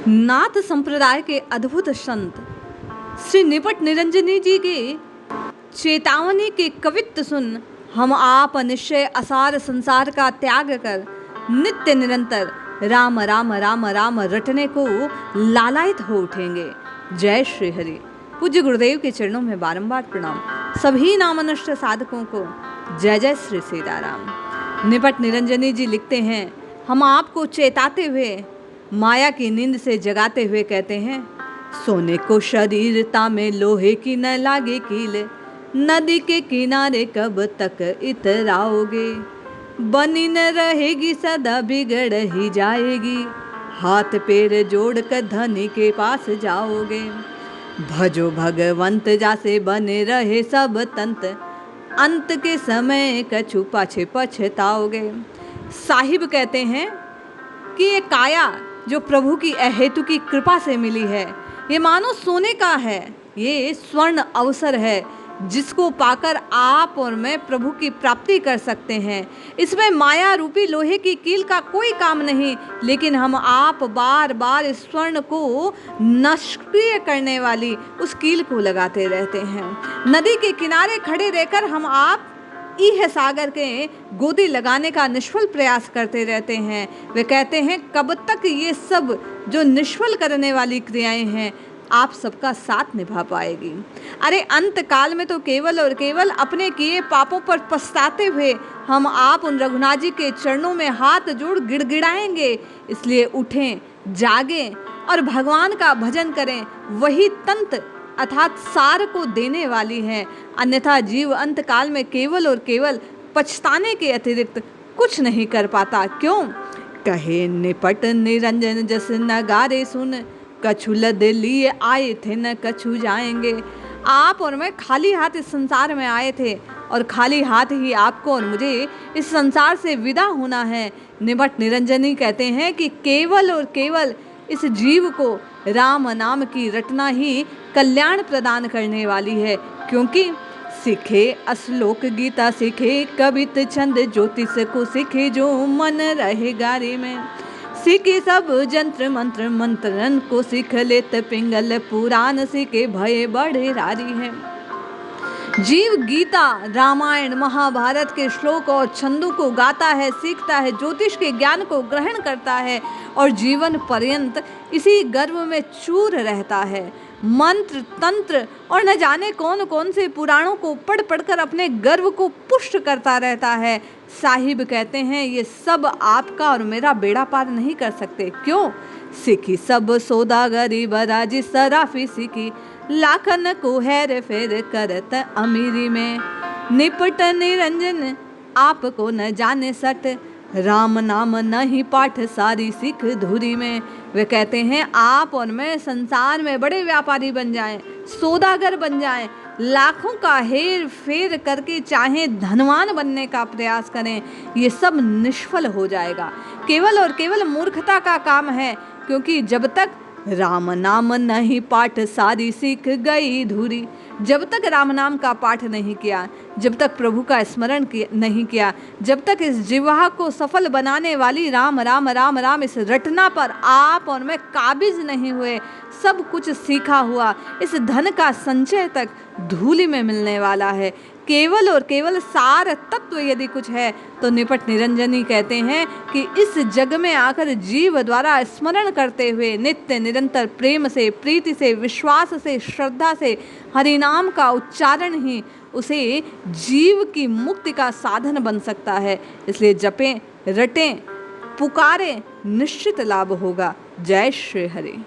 नाथ संप्रदाय के अद्भुत संत श्री निपट निरंजनी जी के चेतावनी के कवित्व सुन हम आप निश्चय असार संसार का त्याग कर नित्य निरंतर राम राम राम राम रटने को लालायित हो उठेंगे। जय श्री हरि। पूज्य गुरुदेव के चरणों में बारंबार प्रणाम। सभी नामनष्ट साधकों को जय जय श्री सीताराम। निपट निरंजनी जी लिखते हैं, हम आपको चेताते हुए माया की नींद से जगाते हुए कहते हैं, सोने को शरीरता में लोहे की न लागे कील, नदी के किनारे कब तक इतराओगे, बनी न रहेगी सदा बिगड़ ही जाएगी, हाथ पैर जोड़ कर धनी के पास जाओगे, भजो भगवंत जासे बने रहे सब तंत, अंत के समय कछु पाछे पछताओगे। साहिब कहते हैं कि ये काया जो प्रभु की अहेतु की कृपा से मिली है, ये मानो सोने का है, ये स्वर्ण अवसर है जिसको पाकर आप और मैं प्रभु की प्राप्ति कर सकते हैं। इसमें माया रूपी लोहे की कील का कोई काम नहीं, लेकिन हम आप बार बार इस स्वर्ण को निष्क्रिय करने वाली उस कील को लगाते रहते हैं। नदी के किनारे खड़े रहकर हम आप इह सागर के गोदी लगाने का निष्फल प्रयास करते रहते हैं। वे कहते हैं, कब तक ये सब जो निष्फल करने वाली क्रियाएं हैं आप सबका साथ निभा पाएगी। अरे अंत काल में तो केवल और केवल अपने किए पापों पर पछताते हुए हम आप उन रघुनाथ जी के चरणों में हाथ जोड़ गिड़गिड़ाएंगे। इसलिए उठें, जागें और भगवान का भजन करें। वही तंत अर्थात सार को देने वाली है। अन्यथा जीव अंत काल में केवल और केवल पछताने के अतिरिक्त कुछ नहीं कर पाता। क्यों? कहे निपट निरंजन जस नगारे सुन, कछु लद लिए आए थे न कछु जाएंगे। आप और मैं खाली हाथ इस संसार में आए थे और खाली हाथ ही आपको और मुझे इस संसार से विदा होना है। निपट निरंजनी कहते हैं कि केवल और केवल इस जीव को राम नाम की रटना ही कल्याण प्रदान करने वाली है। क्योंकि सीखे अश्लोक गीता सीखे, कवित छंद ज्योतिष को सीखे, जो मन रहे गारे में सीखे सब जंत्र मंत्र, मंत्रन को सीख लेत पिंगल पुराण सीखे, भय बड़े रारी है। जीव गीता रामायण महाभारत के श्लोक और छंदों को गाता है, सीखता है, ज्योतिष के ज्ञान को ग्रहण करता है और जीवन पर्यंत इसी गर्व में चूर रहता है। मंत्र तंत्र और न जाने कौन कौन से पुराणों को पढ़ पढ़कर अपने गर्व को पुष्ट करता रहता है। साहिब कहते हैं, ये सब आपका और मेरा बेड़ा पार नहीं कर सकते। क्यों? सीखी सब सौदागरी बराजी सराफी सीखी, लाखन को हेर फेर करत अमीरी में, निपट निरंजन आपको न जाने सट, राम नाम नहीं पाठ सारी सिख धुरी में। वे कहते हैं, आप और मैं संसार में बड़े व्यापारी बन जाएं, सौदागर बन जाएं, लाखों का हेर फेर करके चाहे धनवान बनने का प्रयास करें, ये सब निष्फल हो जाएगा। केवल और केवल मूर्खता का काम है। क्योंकि जब तक राम नाम नहीं पाठ सारी सीख गई धुरी, जब तक राम नाम का पाठ नहीं किया, जब तक प्रभु का स्मरण नहीं किया, जब तक इस जिह्वा को सफल बनाने वाली राम राम राम राम इस रटना पर आप और मैं काबिज नहीं हुए, सब कुछ सीखा हुआ इस धन का संचय तक धूलि में मिलने वाला है। केवल और केवल सार तत्व यदि कुछ है तो निपट निरंजनी कहते हैं कि इस जग में आकर जीव द्वारा स्मरण करते हुए नित्य निरंतर प्रेम से, प्रीति से, विश्वास से, श्रद्धा से हरिनाम का उच्चारण ही उसे जीव की मुक्ति का साधन बन सकता है। इसलिए जपें, रटें, पुकारें, निश्चित लाभ होगा। जय श्री हरि।